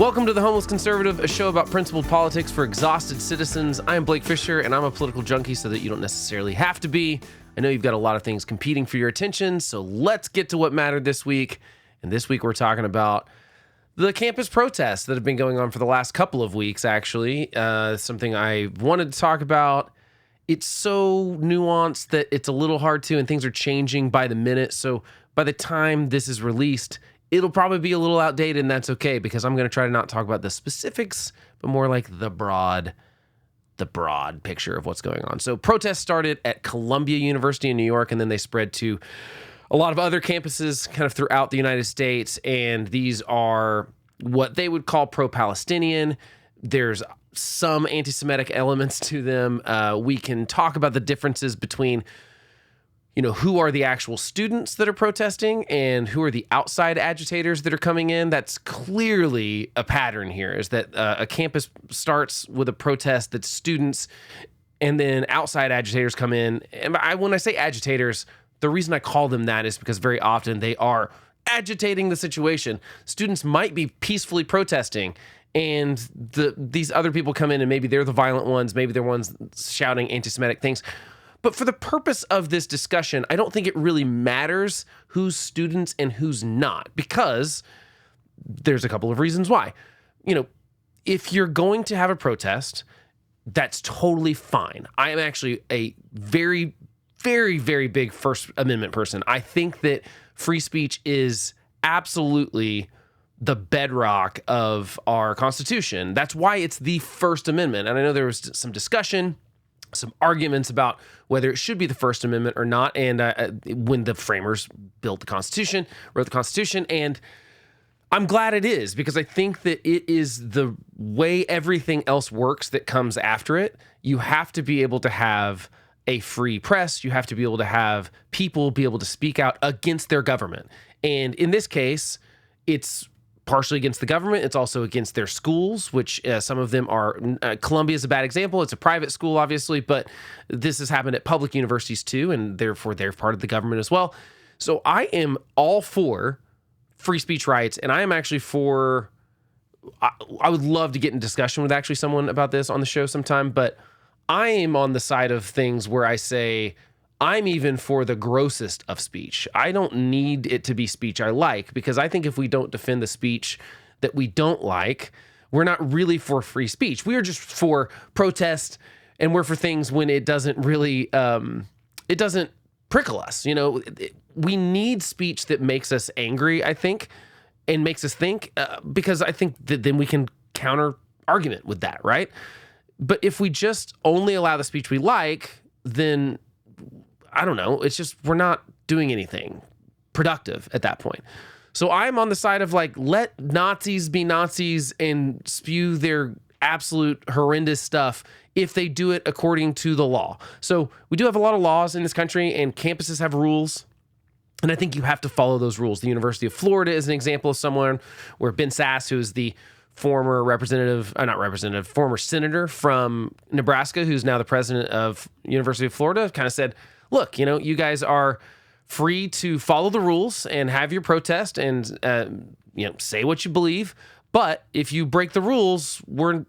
Welcome to The Homeless Conservative, a show about principled politics for exhausted citizens. I am Blake Fisher, and I'm a political junkie so that you don't necessarily have to be. I know you've got a lot of things competing for your attention, so let's get to what mattered this week. And this week we're talking about the campus protests that have been going on for the last couple of weeks, actually. Something I wanted to talk about. It's so nuanced that it's a little hard to, and things are changing by the minute. So by the time this is released, it'll probably be a little outdated, and that's okay, because I'm going to try to not talk about the specifics, but more like the broad picture of what's going on. So protests started at Columbia University in New York, and then they spread to a lot of other campuses kind of throughout the United States, and these are what they would call pro-Palestinian. There's some anti-Semitic elements to them. We can talk about the differences between who are the actual students that are protesting and who are the outside agitators that are coming in. That's clearly a pattern here, is that a campus starts with a protest that's students, and then outside agitators come in. And when I say agitators, the reason I call them that is because very often they are agitating the situation. Students might be peacefully protesting, and these other people come in, and maybe they're the violent ones, maybe they're ones shouting anti-Semitic things. But for the purpose of this discussion, I don't think it really matters who's students and who's not, because there's a couple of reasons why. If you're going to have a protest, that's totally fine. I am actually a very, very, very big First Amendment person. I think that free speech is absolutely the bedrock of our Constitution. That's why it's the First Amendment. And I know there was some discussion, some arguments about whether it should be the First Amendment or not. And when the framers wrote the Constitution, and I'm glad it is, because I think that it is the way everything else works that comes after it. You have to be able to have a free press. You have to be able to have people be able to speak out against their government. And in this case, it's partially against the government. It's also against their schools, which some of them are. Columbia is a bad example. It's a private school, obviously, but this has happened at public universities too, and therefore they're part of the government as well. So I am all for free speech rights, and I am actually for. I would love to get in discussion with actually someone about this on the show sometime, but I am on the side of things where I say I'm even for the grossest of speech. I don't need it to be speech I like, because I think if we don't defend the speech that we don't like, we're not really for free speech. We are just for protest, and we're for things when it doesn't really, it doesn't prickle us. We need speech that makes us angry, I think, and makes us think, because I think that then we can counter argument with that, right? But if we just only allow the speech we like, then I don't know. It's just, we're not doing anything productive at that point. So I'm on the side of let Nazis be Nazis and spew their absolute horrendous stuff if they do it according to the law. So we do have a lot of laws in this country, and campuses have rules. And I think you have to follow those rules. The University of Florida is an example of someone where Ben Sasse, who is the former former senator from Nebraska, who's now the president of University of Florida, kind of said, look, you guys are free to follow the rules and have your protest and, say what you believe. But if you break the rules,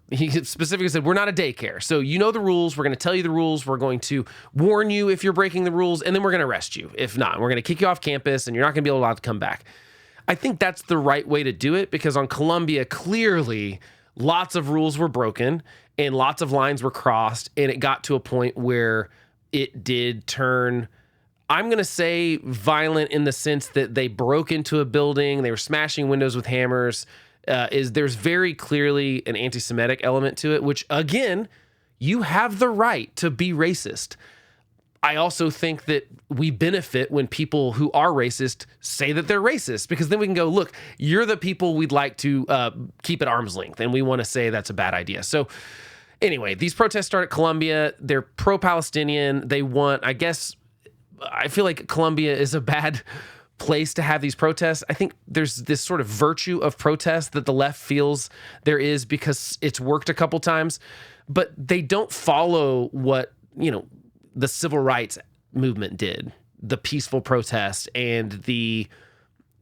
he specifically said, we're not a daycare. So the rules. We're going to tell you the rules. We're going to warn you if you're breaking the rules, and then we're going to arrest you. If not, we're going to kick you off campus, and you're not going to be allowed to come back. I think that's the right way to do it, because on Columbia, clearly lots of rules were broken and lots of lines were crossed, and it got to a point where it did turn, I'm going to say, violent in the sense that they broke into a building, they were smashing windows with hammers. There's very clearly an anti-Semitic element to it, which, again, you have the right to be racist. I also think that we benefit when people who are racist say that they're racist, because then we can go, look, you're the people we'd like to keep at arm's length, and we want to say that's a bad idea. So anyway, these protests start at Columbia. They're pro-Palestinian. They want, I feel like Columbia is a bad place to have these protests. I think there's this sort of virtue of protest that the left feels there is because it's worked a couple times, but they don't follow what, the civil rights movement did, the peaceful protest and the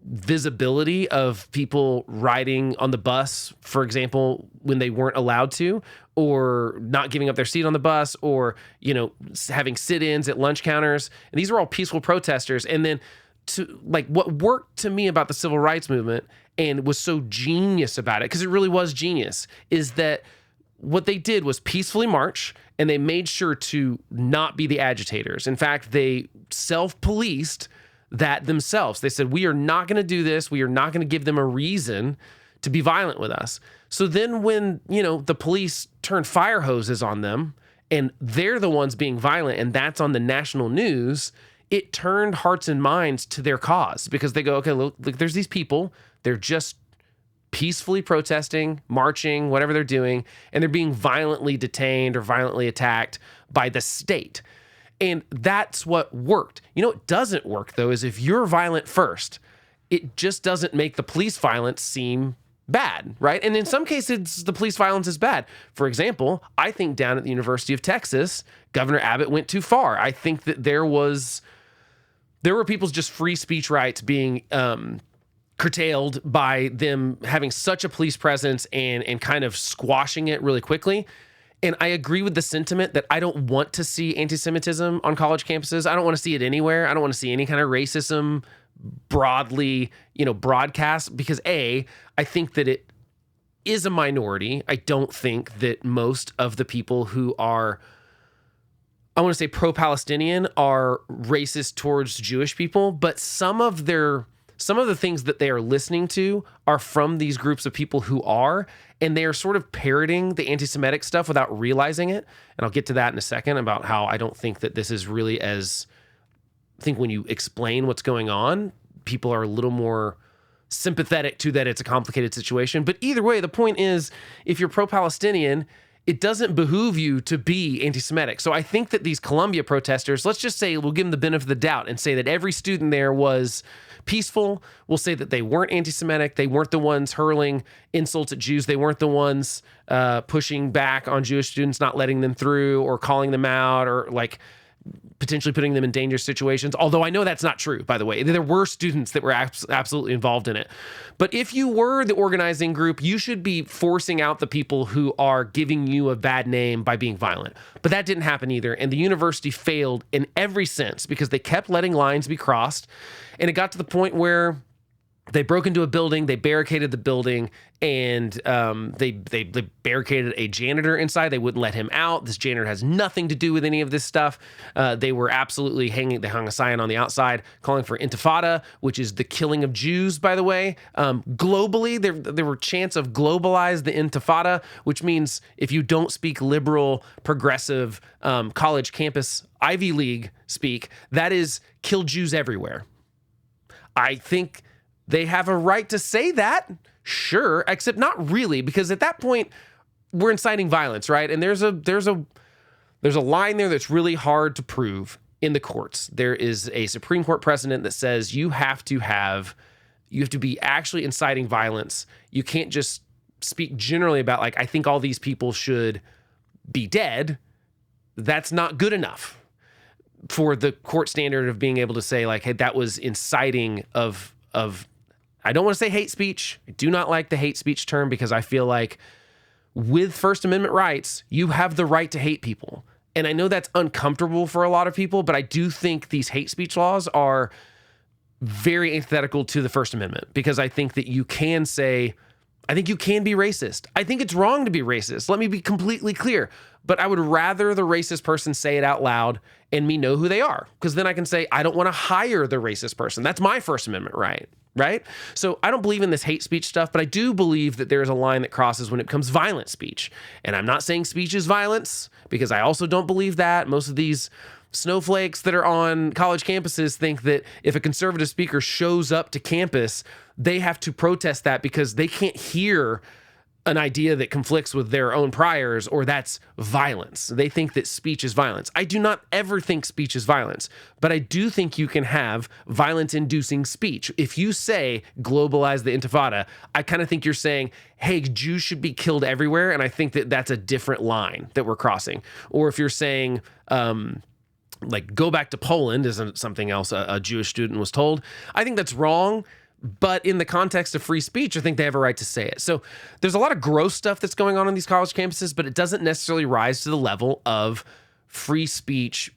visibility of people riding on the bus, for example, when they weren't allowed to, or not giving up their seat on the bus, or, you know, having sit-ins at lunch counters. And these were all peaceful protesters. And then what worked to me about the civil rights movement and was so genius about it, because it really was genius, is that what they did was peacefully march, and they made sure to not be the agitators. In fact, they self-policed that themselves. They said, we are not going to do this. We are not going to give them a reason to be violent with us. So then when, you know, the police turn fire hoses on them and they're the ones being violent, and that's on the national news, it turned hearts and minds to their cause, because they go, okay, look, there's these people. They're just peacefully protesting, marching, whatever they're doing, and they're being violently detained or violently attacked by the state. And that's what worked. You know what doesn't work, though, is if you're violent first, it just doesn't make the police violence seem bad, right? And in some cases, the police violence is bad. For example, I think down at the University of Texas, Governor Abbott went too far. I think that there were people's just free speech rights being curtailed by them having such a police presence and kind of squashing it really quickly. And I agree with the sentiment that I don't want to see anti-Semitism on college campuses. I don't want to see it anywhere. I don't want to see any kind of racism broadly, you know, broadcast, because I think that it is a minority. I don't think that most of the people who are, I want to say, pro-Palestinian are racist towards Jewish people, but some of the things that they are listening to are from these groups of people who are, and they are sort of parroting the anti-Semitic stuff without realizing it. And I'll get to that in a second about how I don't think that this is really as, I think when you explain what's going on, people are a little more sympathetic to that it's a complicated situation. But either way, the point is, if you're pro-Palestinian, it doesn't behoove you to be anti-Semitic. So I think that these Columbia protesters, let's just say we'll give them the benefit of the doubt and say that every student there was peaceful. We'll say that they weren't anti-Semitic. They weren't the ones hurling insults at Jews. They weren't the ones pushing back on Jewish students, not letting them through or calling them out or like potentially putting them in dangerous situations. Although I know that's not true, by the way. There were students that were absolutely involved in it. But if you were the organizing group, you should be forcing out the people who are giving you a bad name by being violent. But that didn't happen either. And the university failed in every sense because they kept letting lines be crossed. And it got to the point where they broke into a building, they barricaded the building, and they barricaded a janitor inside. They wouldn't let him out. This janitor has nothing to do with any of this stuff. They were absolutely they hung a sign on the outside calling for intifada, which is the killing of Jews, by the way. Globally, there were chants of globalize the intifada, which means if you don't speak liberal, progressive, college campus, Ivy League speak, that is kill Jews everywhere. I think they have a right to say that, sure, except not really, because at that point we're inciting violence, right? And there's a line there that's really hard to prove in the courts. There is a Supreme Court precedent that says you have to be actually inciting violence. You can't just speak generally about like, I think all these people should be dead. That's not good enough for the court standard of being able to say like, hey, that was inciting of I don't want to say hate speech. I do not like the hate speech term because I feel like with First Amendment rights, you have the right to hate people. And I know that's uncomfortable for a lot of people, but I do think these hate speech laws are very antithetical to the First Amendment because I think that you can say, I think you can be racist. I think it's wrong to be racist. Let me be completely clear. But I would rather the racist person say it out loud and me know who they are. Because then I can say, I don't want to hire the racist person. That's my First Amendment right? So I don't believe in this hate speech stuff, but I do believe that there is a line that crosses when it becomes violent speech. And I'm not saying speech is violence, because I also don't believe that. Most of these snowflakes that are on college campuses think that if a conservative speaker shows up to campus, they have to protest that because they can't hear an idea that conflicts with their own priors, or that's violence. They think that speech is violence. I do not ever think speech is violence, but I do think you can have violence-inducing speech. If you say globalize the intifada, I kind of think you're saying, hey, Jews should be killed everywhere, and I think that that's a different line that we're crossing. Or if you're saying, like, go back to Poland, isn't something else a Jewish student was told, I think that's wrong. But in the context of free speech, I think they have a right to say it. So there's a lot of gross stuff that's going on these college campuses, but it doesn't necessarily rise to the level of free speech.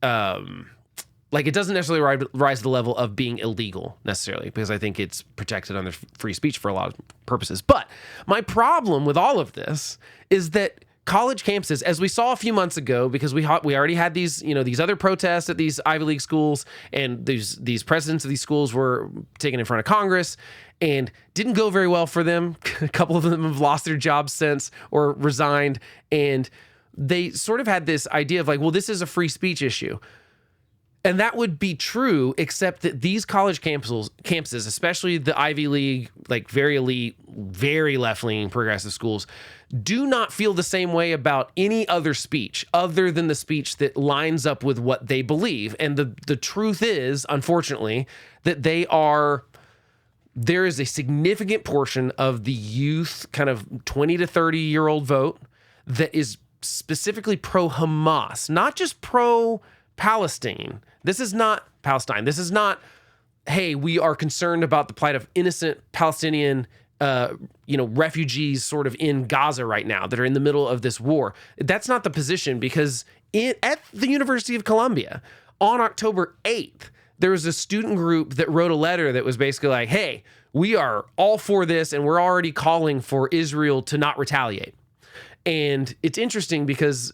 It doesn't necessarily rise to the level of being illegal necessarily, because I think it's protected under free speech for a lot of purposes. But my problem with all of this is that college campuses, as we saw a few months ago, because we already had these, these other protests at these Ivy League schools, and these presidents of these schools were taken in front of Congress and didn't go very well for them. A couple of them have lost their jobs since or resigned, and they sort of had this idea of like, well, this is a free speech issue. And that would be true, except that these college campuses, especially the Ivy League, like very elite, very left-leaning progressive schools, do not feel the same way about any other speech other than the speech that lines up with what they believe. And the truth is, unfortunately, that there is a significant portion of the youth, kind of 20 to 30-year-old vote that is specifically pro-Hamas, not just pro-Palestine. This is not Palestine. This is not, hey, we are concerned about the plight of innocent Palestinian, refugees sort of in Gaza right now that are in the middle of this war. That's not the position, because at the University of Columbia on October 8th, there was a student group that wrote a letter that was basically like, hey, we are all for this and we're already calling for Israel to not retaliate. And it's interesting because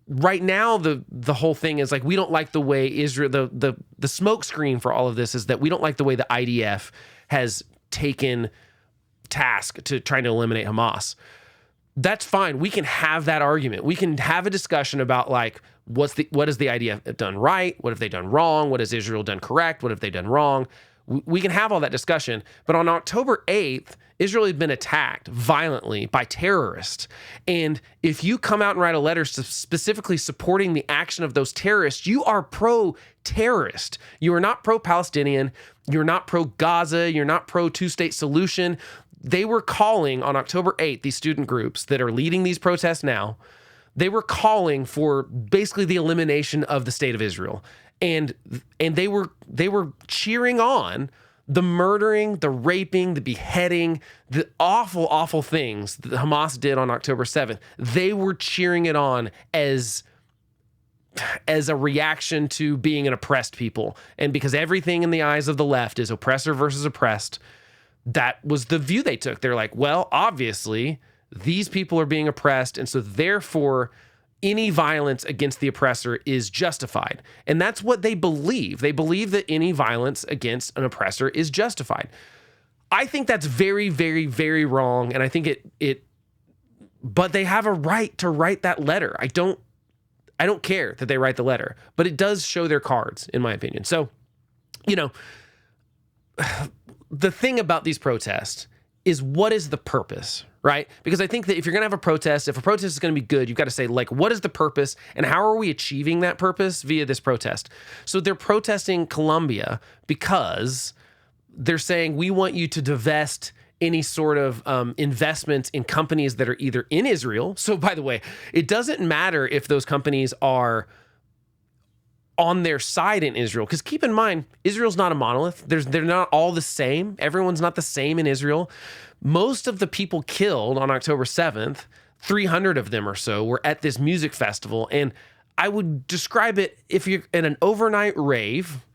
right now the whole thing is like, we don't like the way Israel, the smoke screen for all of this is that we don't like the way the IDF has taken task to trying to eliminate Hamas. That's fine. We can have that argument. We can have a discussion about like, what has the IDF done right? What have they done wrong? What has Israel done correct? What have they done wrong? We can have all that discussion. But on October 8th, Israel had been attacked violently by terrorists. And if you come out and write a letter specifically supporting the action of those terrorists, you are pro-terrorist. You are not pro-Palestinian. You're not pro-Gaza. You're not pro-two-state solution. They were calling on October 8th, these student groups that are leading these protests now, they were calling for basically the elimination of the state of Israel. And they were cheering on the murdering, the raping, the beheading, the awful, awful things that Hamas did on October 7th. They were cheering it on as a reaction to being an oppressed people. And because everything in the eyes of the left is oppressor versus oppressed, that was the view they took. They're like, well, obviously, these people are being oppressed, and so therefore any violence against the oppressor is justified. And that's what they believe. They believe that any violence against an oppressor is justified. I think that's very, very, very wrong. And I think but they have a right to write that letter. I don't care that they write the letter, but it does show their cards, in my opinion. So, the thing about these protests is, what is the purpose, right? Because I think that if you're going to have a protest, if a protest is going to be good, you've got to say, like, what is the purpose and how are we achieving that purpose via this protest? So they're protesting Colombia because they're saying, we want you to divest any sort of investments in companies that are either in Israel. So by the way, it doesn't matter if those companies are on their side in Israel, because keep in mind, Israel's not a monolith. They're not all the same. Everyone's not the same in Israel. Most of the people killed on October 7th, 300 of them or so, were at this music festival. And I would describe it, if you're in an overnight rave,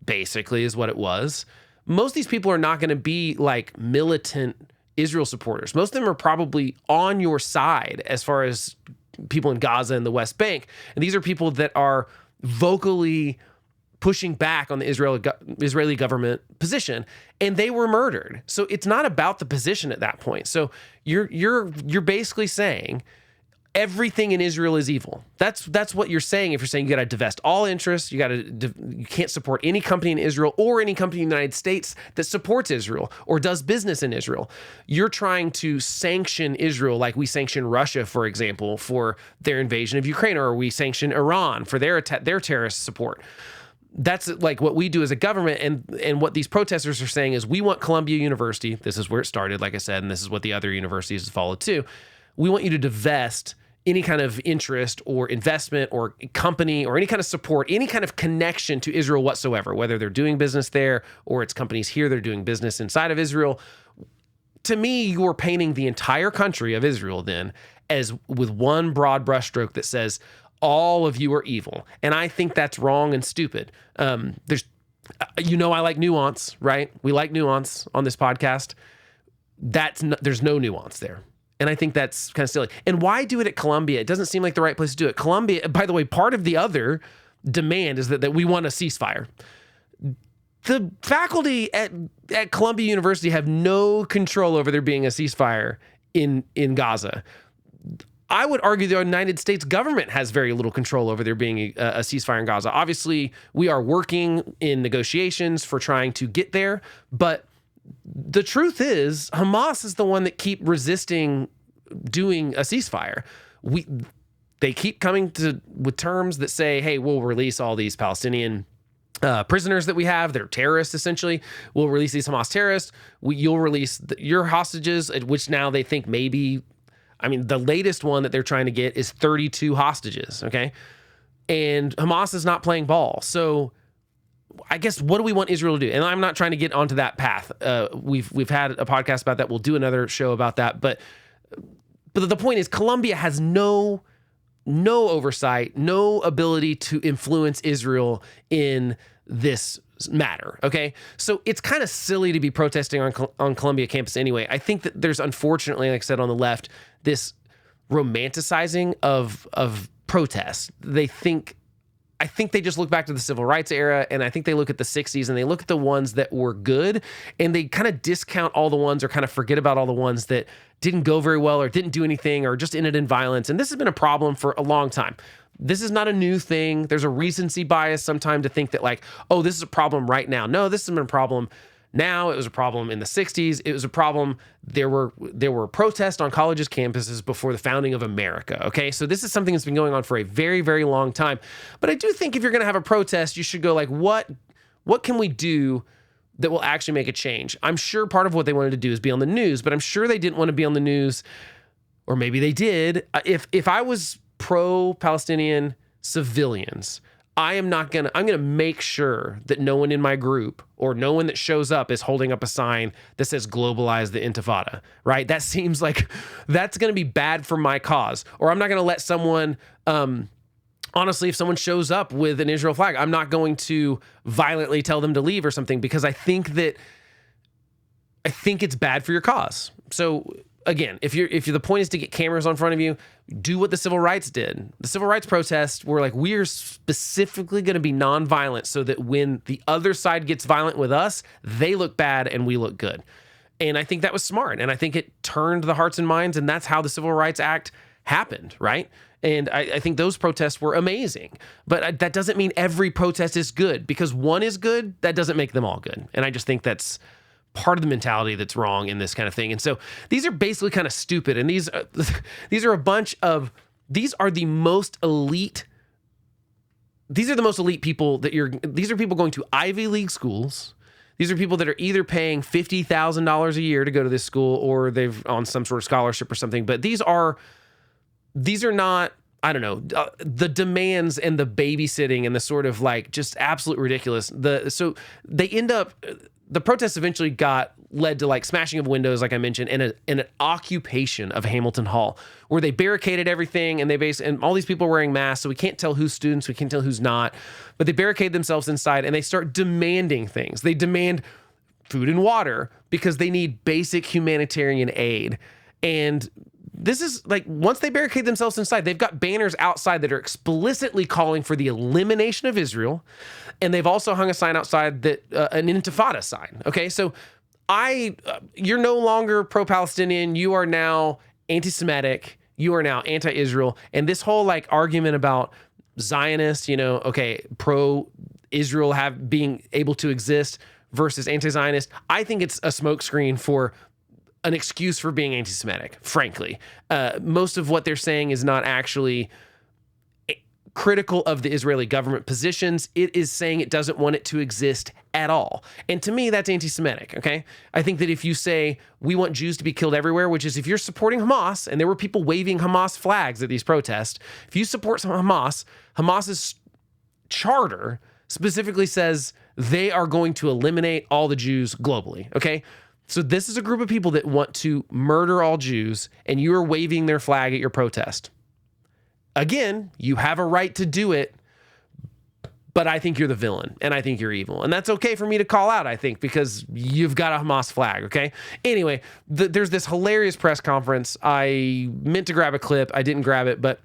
basically is what it was. Most of these people are not going to be like militant Israel supporters. Most of them are probably on your side as far as people in Gaza and the West Bank. And these are people that are vocally pushing back on the Israeli government position, and they were murdered. So it's not about the position at that point. So you're basically saying everything in Israel is evil. That's what you're saying. If you're saying you got to divest all interests, you can't support any company in Israel or any company in the United States that supports Israel or does business in Israel. You're trying to sanction Israel like we sanction Russia, for example, for their invasion of Ukraine, or we sanction Iran for their terrorist support. That's like what we do as a government. And what these protesters are saying is, we want Columbia University, this is where it started, like I said, and this is what the other universities have followed too. We want you to divest any kind of interest or investment or company or any kind of support, any kind of connection to Israel whatsoever, whether they're doing business there or it's companies here that are doing business inside of Israel. To me, you're painting the entire country of Israel then as with one broad brushstroke that says all of you are evil. And I think that's wrong and stupid. I like nuance, right? We like nuance on this podcast. There's no nuance there. And I think that's kind of silly. And why do it at Columbia? It doesn't seem like the right place to do it. Columbia, by the way, part of the other demand is that we want a ceasefire. The faculty at Columbia University have no control over there being a ceasefire in Gaza. I would argue the United States government has very little control over there being a ceasefire in Gaza. Obviously, we are working in negotiations for trying to get there, but the truth is Hamas is the one that keep resisting doing a ceasefire. They keep coming with terms that say, hey, we'll release all these Palestinian prisoners that we have. They're terrorists, essentially. We'll release these Hamas terrorists. You'll release your hostages, which now they think maybe, the latest one that they're trying to get is 32 hostages, okay? And Hamas is not playing ball. So I guess what do we want Israel to do? And I'm not trying to get onto that path. We've had a podcast about that. We'll do another show about that. But the point is, Columbia has no oversight, no ability to influence Israel in this matter, okay? So it's kind of silly to be protesting on Columbia campus anyway. I think that there's, unfortunately, like I said on the left, this romanticizing of protest. I think they just look back to the civil rights era, and I think they look at the 60s and they look at the ones that were good, and they kind of discount all the ones or kind of forget about all the ones that didn't go very well or didn't do anything or just ended in violence. And this has been a problem for a long time. This is not a new thing. There's a recency bias sometimes to think that like, oh, this is a problem right now. No, this has been a problem now. It was a problem in the 60s. It was a problem. There were protests on colleges' campuses before the founding of America, okay? So this is something that's been going on for a very, very long time. But I do think if you're going to have a protest, you should go like, what can we do that will actually make a change? I'm sure part of what they wanted to do is be on the news, but I'm sure they didn't want to be on the news, or maybe they did. If I was pro-Palestinian civilians, I'm going to make sure that no one in my group or no one that shows up is holding up a sign that says globalize the Intifada, right? That seems like that's going to be bad for my cause. Or I'm not going to let someone, honestly, if someone shows up with an Israel flag, I'm not going to violently tell them to leave or something, because I think it's bad for your cause. So again, if the point is to get cameras on front of you, do what the civil rights did. The civil rights protests were like, we are specifically going to be nonviolent so that when the other side gets violent with us, they look bad and we look good. And I think that was smart. And I think it turned the hearts and minds. And that's how the Civil Rights Act happened, right? And I think those protests were amazing. But that doesn't mean every protest is good. Because one is good, that doesn't make them all good. And I just think that's part of the mentality that's wrong in this kind of thing. And so these are basically kind of stupid. And these are the most elite. These are the most elite people these are people going to Ivy League schools. These are people that are either paying $50,000 a year to go to this school, or they've on some sort of scholarship or something. But these are not, I don't know, the demands and the babysitting and the sort of like just absolute ridiculous. So they end up, the protests eventually led to like smashing of windows, like I mentioned, and an occupation of Hamilton Hall, where they barricaded everything, and and all these people are wearing masks, so we can't tell who's students, we can't tell who's not, but they barricade themselves inside and they start demanding things. They demand food and water because they need basic humanitarian aid. And this is like, once they barricade themselves inside, they've got banners outside that are explicitly calling for the elimination of Israel. And they've also hung a sign outside that an Intifada sign. Okay, so you're no longer pro-Palestinian. You are now anti-Semitic. You are now anti-Israel. And this whole like argument about Zionists, pro-Israel being able to exist versus anti-Zionist, I think it's a smokescreen for an excuse for being anti-Semitic, frankly. Most of what they're saying is not actually critical of the Israeli government positions. It is saying it doesn't want it to exist at all. And to me, that's anti-Semitic, okay? I think that if you say we want Jews to be killed everywhere, which is if you're supporting Hamas, and there were people waving Hamas flags at these protests, if you support Hamas, Hamas's charter specifically says they are going to eliminate all the Jews globally, okay? So this is a group of people that want to murder all Jews, and you are waving their flag at your protest. Again, you have a right to do it, but I think you're the villain, and I think you're evil. And that's okay for me to call out, I think, because you've got a Hamas flag, okay? Anyway, there's this hilarious press conference. I meant to grab a clip. I didn't grab it, but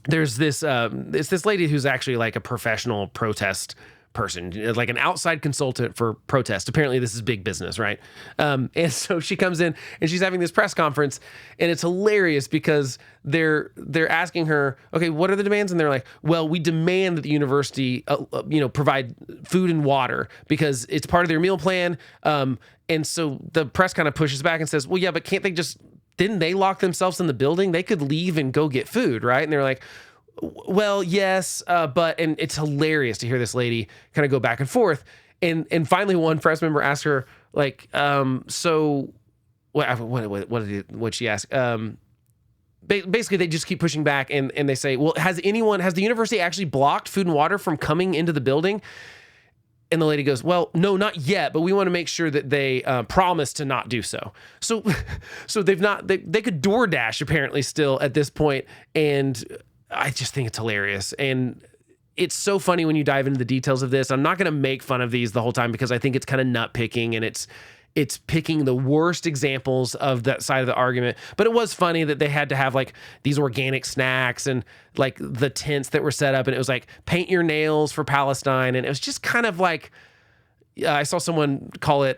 there's this it's this lady who's actually like a professional protest person, like an outside consultant for protest. Apparently this is big business, right? And so she comes in and she's having this press conference, and it's hilarious because they're asking her, okay, what are the demands? And they're like, well, we demand that the university, provide food and water because it's part of their meal plan. And so the press kind of pushes back and says, well, yeah, but didn't they lock themselves in the building? They could leave and go get food, right? And they're like, well, yes, but, and it's hilarious to hear this lady kind of go back and forth. And finally one press member asked her, like, so what she asked? Basically they just keep pushing back and they say, well, has the university actually blocked food and water from coming into the building? And the lady goes, well, no, not yet, but we want to make sure that they promise to not do so. So they could DoorDash apparently still at this point. And I just think it's hilarious. And it's so funny when you dive into the details of this. I'm not going to make fun of these the whole time because I think it's kind of nut picking and it's picking the worst examples of that side of the argument. But it was funny that they had to have like these organic snacks and like the tents that were set up, and it was like paint your nails for Palestine. And it was just kind of like, I saw someone call it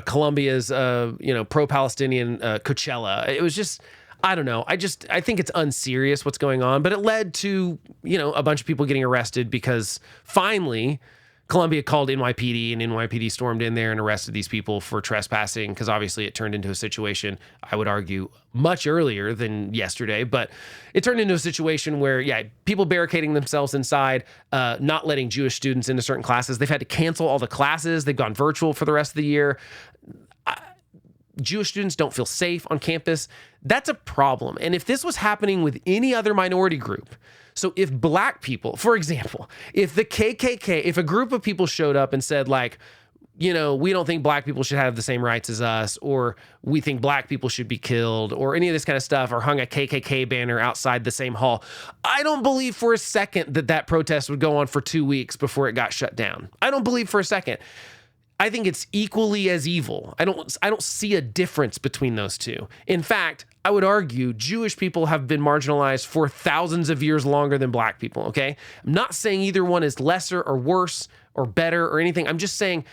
Colombia's, pro-Palestinian Coachella. It was just, I don't know. I think it's unserious what's going on, but it led to, a bunch of people getting arrested because finally Colombia called NYPD and NYPD stormed in there and arrested these people for trespassing because obviously it turned into a situation, I would argue, much earlier than yesterday, but it turned into a situation where, people barricading themselves inside, not letting Jewish students into certain classes. They've had to cancel all the classes. They've gone virtual for the rest of the year. Jewish students don't feel safe on campus. That's a problem. And if this was happening with any other minority group, so if black people, for example, if the KKK, if a group of people showed up and said like, we don't think black people should have the same rights as us, or we think black people should be killed, or any of this kind of stuff, or hung a KKK banner outside the same hall, I don't believe for a second that protest would go on for 2 weeks before it got shut down. I don't believe for a second. I think it's equally as evil. I don't see a difference between those two. In fact, I would argue Jewish people have been marginalized for thousands of years longer than black people, okay? I'm not saying either one is lesser or worse or better or anything. I'm just saying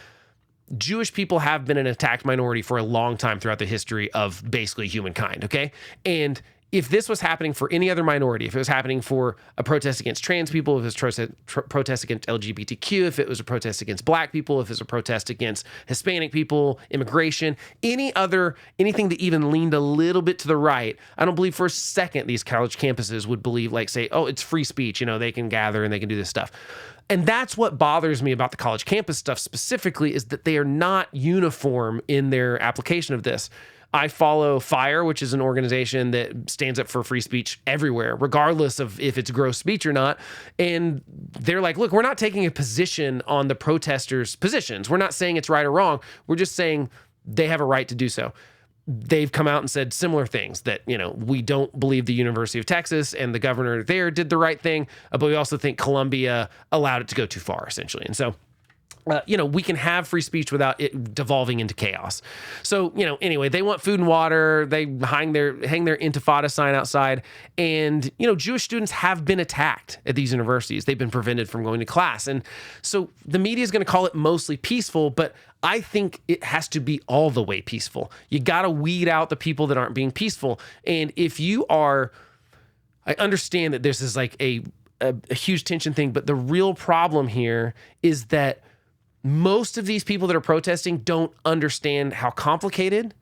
Jewish people have been an attacked minority for a long time throughout the history of basically humankind, okay? And if this was happening for any other minority, if it was happening for a protest against trans people, if it was protest against LGBTQ, if it was a protest against black people, if it was a protest against Hispanic people, immigration, anything that even leaned a little bit to the right, I don't believe for a second these college campuses would believe, like, say, oh, it's free speech, they can gather and they can do this stuff. And that's what bothers me about the college campus stuff specifically, is that they are not uniform in their application of this. I follow FIRE, which is an organization that stands up for free speech everywhere, regardless of if it's gross speech or not. And they're like, look, we're not taking a position on the protesters' positions. We're not saying it's right or wrong. We're just saying they have a right to do so. They've come out and said similar things that, we don't believe the University of Texas and the governor there did the right thing, but we also think Columbia allowed it to go too far, essentially. And so we can have free speech without it devolving into chaos. So, anyway, they want food and water. They hang their intifada sign outside. And, Jewish students have been attacked at these universities. They've been prevented from going to class. And so the media is going to call it mostly peaceful, but I think it has to be all the way peaceful. You got to weed out the people that aren't being peaceful. And if you are, I understand that this is like a huge tension thing, but the real problem here is that most of these people that are protesting don't understand how complicated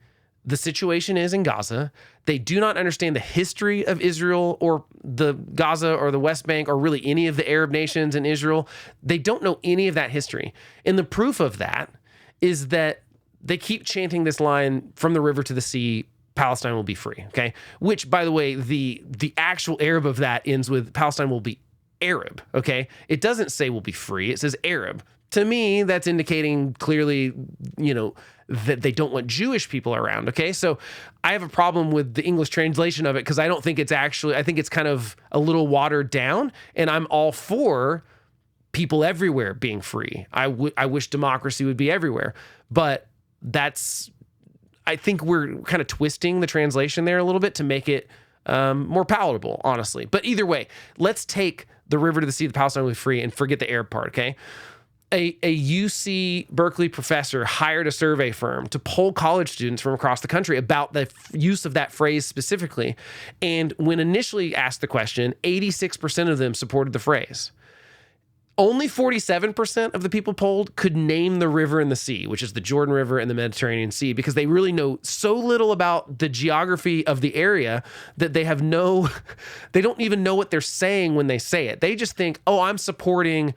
the situation is in Gaza. They do not understand the history of Israel or the Gaza or the West Bank or really any of the Arab nations in Israel. They don't know any of that history. And the proof of that is that they keep chanting this line, from the river to the sea, Palestine will be free, okay? Which, by the way, the actual Arab of that ends with Palestine will be Arab, okay? It doesn't say will be free. It says Arab. To me, that's indicating clearly, that they don't want Jewish people around, okay? So I have a problem with the English translation of it because I don't think it's actually, I think it's kind of a little watered down, and I'm all for people everywhere being free. I wish democracy would be everywhere, but I think we're kind of twisting the translation there a little bit to make it more palatable, honestly. But either way, let's take the river to the sea, the Palestine will be free, and forget the Arab part, okay? A UC Berkeley professor hired a survey firm to poll college students from across the country about the use of that phrase specifically. And when initially asked the question, 86% of them supported the phrase. Only 47% of the people polled could name the river and the sea, which is the Jordan River and the Mediterranean Sea, because they really know so little about the geography of the area that they don't even know what they're saying when they say it. They just think, oh, I'm supporting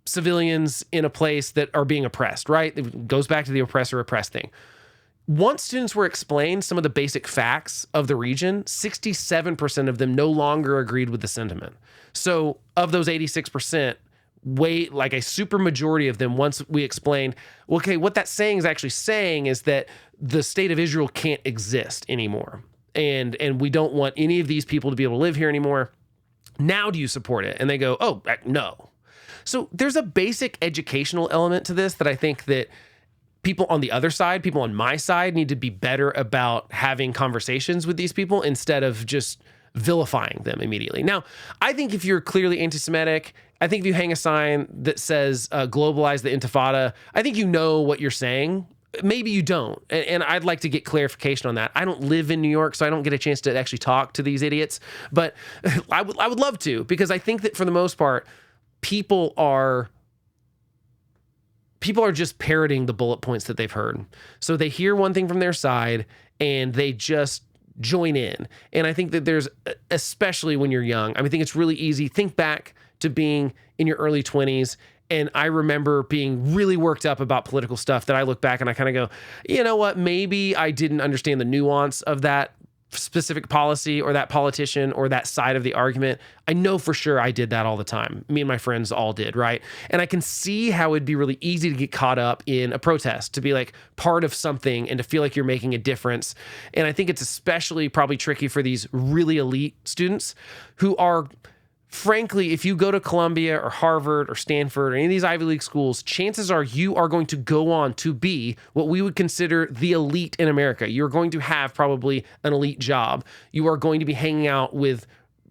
civilians in a place that are being oppressed, right? It goes back to the oppressor-oppressed thing. Once students were explained some of the basic facts of the region, 67% of them no longer agreed with the sentiment. So of those 86%, like a super majority of them, once we explained, okay, what that's saying is that the state of Israel can't exist anymore. And we don't want any of these people to be able to live here anymore. Now do you support it? And they go, oh, no. So there's a basic educational element to this that I think that people on the other side, people on my side, need to be better about having conversations with these people instead of just vilifying them immediately. Now, I think if you're clearly anti-Semitic, I think if you hang a sign that says globalize the Intifada, I think you know what you're saying. Maybe you don't. And I'd like to get clarification on that. I don't live in New York, so I don't get a chance to actually talk to these idiots. But I would love to, because I think that for the most part, people are just parroting the bullet points that they've heard. So they hear one thing from their side and they just join in. And I think that there's, especially when you're young, I think it's really easy. Think back to being in your early 20s. And I remember being really worked up about political stuff that I look back and I kind of go, you know what, maybe I didn't understand the nuance of that specific policy or that politician or that side of the argument. I know for sure I did that all the time. Me and my friends all did, right? And I can see how it'd be really easy to get caught up in a protest, to be like part of something and to feel like you're making a difference. And I think it's especially probably tricky for these really elite students who are, frankly, if you go to Columbia or Harvard or Stanford or any of these Ivy League schools, chances are you are going to go on to be what we would consider the elite in America. You're going to have probably an elite job. You are going to be hanging out with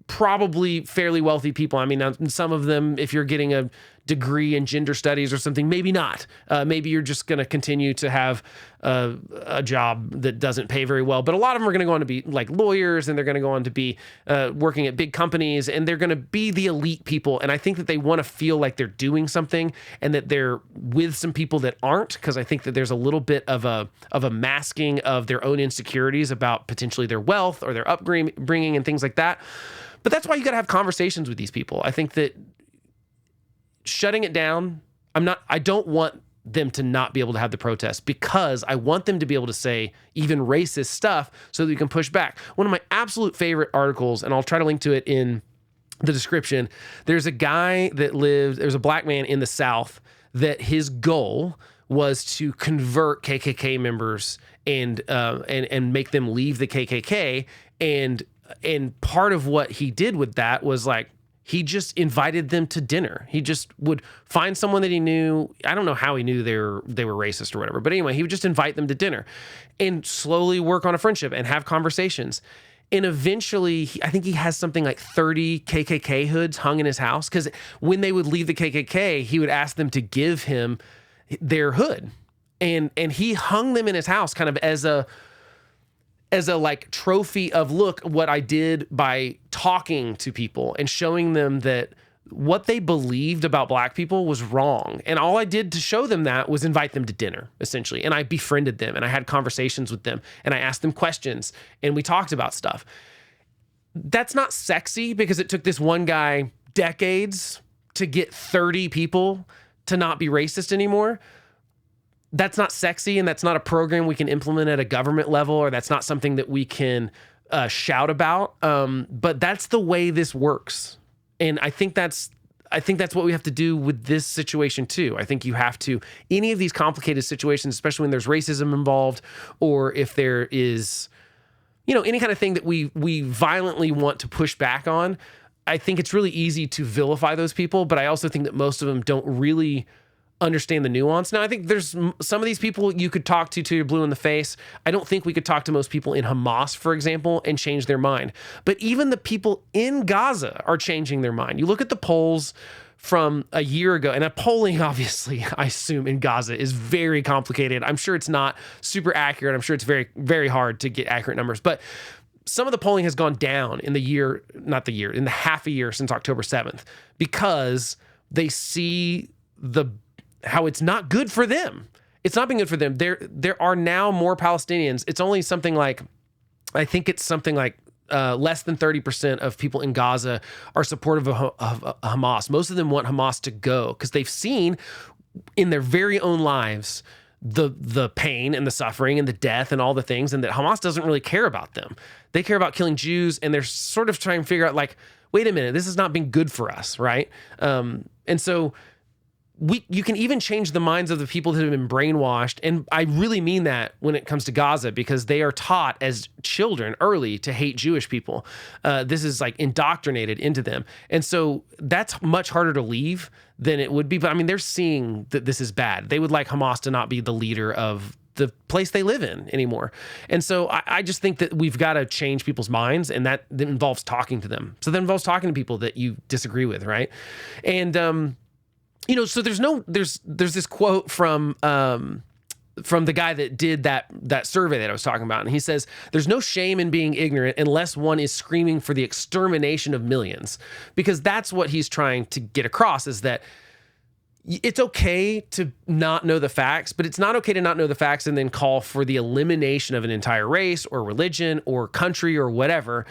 probably fairly wealthy people. I mean, some of them, if you're getting a degree in gender studies or something, maybe not. Maybe you're just going to continue to have a job that doesn't pay very well. But a lot of them are going to go on to be like lawyers, and they're going to go on to be working at big companies, and they're going to be the elite people. And I think that they want to feel like they're doing something and that they're with some people that aren't, because I think that there's a little bit of a masking of their own insecurities about potentially their wealth or their upbringing and things like that. But that's why you got to have conversations with these people. I think that shutting it down, I don't want them to not be able to have the protest, because I want them to be able to say even racist stuff so that we can push back. One of my absolute favorite articles, and I'll try to link to it in the description. There's a guy that there's a black man in the South that his goal was to convert KKK members and make them leave the KKK. And part of what he did with that was like, he just invited them to dinner. He just would find someone that he knew. I don't know how he knew they were racist or whatever. But anyway, he would just invite them to dinner and slowly work on a friendship and have conversations. And eventually, I think he has something like 30 KKK hoods hung in his house, because when they would leave the KKK, he would ask them to give him their hood. And he hung them in his house kind of as a like trophy of, look what I did by talking to people and showing them that what they believed about black people was wrong. And all I did to show them that was invite them to dinner, essentially. And I befriended them and I had conversations with them and I asked them questions and we talked about stuff. That's not sexy because it took this one guy decades to get 30 people to not be racist anymore. That's not sexy, and that's not a program we can implement at a government level, or that's not something that we can shout about. But that's the way this works. And I think that's what we have to do with this situation too. I think you have to, any of these complicated situations, especially when there's racism involved, or if there is, any kind of thing that we violently want to push back on, I think it's really easy to vilify those people. But I also think that most of them don't really understand the nuance. Now, I think there's some of these people you could talk to till you're blue in the face. I don't think we could talk to most people in Hamas, for example, and change their mind. But even the people in Gaza are changing their mind. You look at the polls from a year ago, and polling, obviously, I assume in Gaza is very complicated. I'm sure it's not super accurate. I'm sure it's very, very hard to get accurate numbers. But some of the polling has gone down in in the half a year since October 7th, because they see how it's not good for them. It's not been good for them. There are now more Palestinians. It's only something like, I think it's something like less than 30% of people in Gaza are supportive of Hamas. Most of them want Hamas to go because they've seen in their very own lives the pain and the suffering and the death and all the things, and that Hamas doesn't really care about them. They care about killing Jews, and they're sort of trying to figure out, like, wait a minute, this has not been good for us, right? And so you can even change the minds of the people that have been brainwashed. And I really mean that when it comes to Gaza, because they are taught as children early to hate Jewish people. This is like indoctrinated into them. And so that's much harder to leave than it would be. But I mean, they're seeing that this is bad. They would like Hamas to not be the leader of the place they live in anymore. And so I just think that we've got to change people's minds, and that involves talking to them. So that involves talking to people that you disagree with, right? And, so there's this quote from the guy that did that survey that I was talking about. And he says, there's no shame in being ignorant unless one is screaming for the extermination of millions, because that's what he's trying to get across, is that it's okay to not know the facts, but it's not okay to not know the facts and then call for the elimination of an entire race or religion or country or whatever,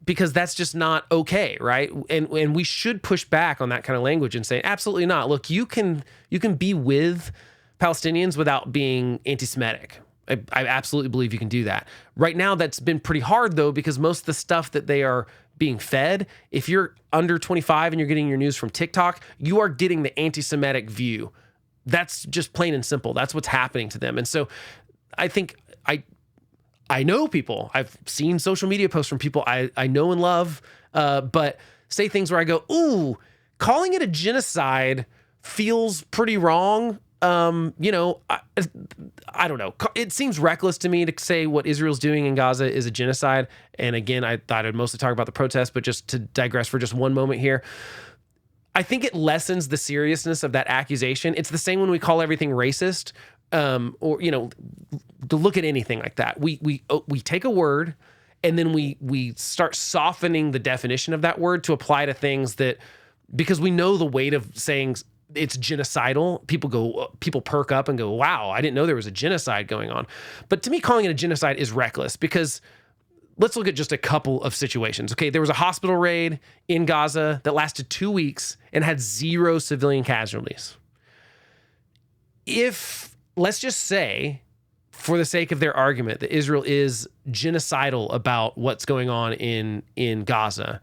because that's just not okay, right? And we should push back on that kind of language and say, absolutely not. Look, you can be with Palestinians without being anti-Semitic. I absolutely believe you can do that. Right now, that's been pretty hard, though, because most of the stuff that they are being fed, if you're under 25 and you're getting your news from TikTok, you are getting the anti-Semitic view. That's just plain and simple. That's what's happening to them. And so I think I know people. I've seen social media posts from people I know and love, but say things where I go, ooh, calling it a genocide feels pretty wrong. I don't know. It seems reckless to me to say what Israel's doing in Gaza is a genocide. And again, I thought I'd mostly talk about the protests, but just to digress for just one moment here, I think it lessens the seriousness of that accusation. It's the same when we call everything racist, or to look at anything like that. We take a word and then we start softening the definition of that word to apply to things that, because we know the weight of saying it's genocidal, people perk up and go, wow, I didn't know there was a genocide going on. But to me, calling it a genocide is reckless, because let's look at just a couple of situations. Okay, there was a hospital raid in Gaza that lasted 2 weeks and had 0 civilian casualties. If, let's just say, for the sake of their argument, that Israel is genocidal about what's going on in Gaza,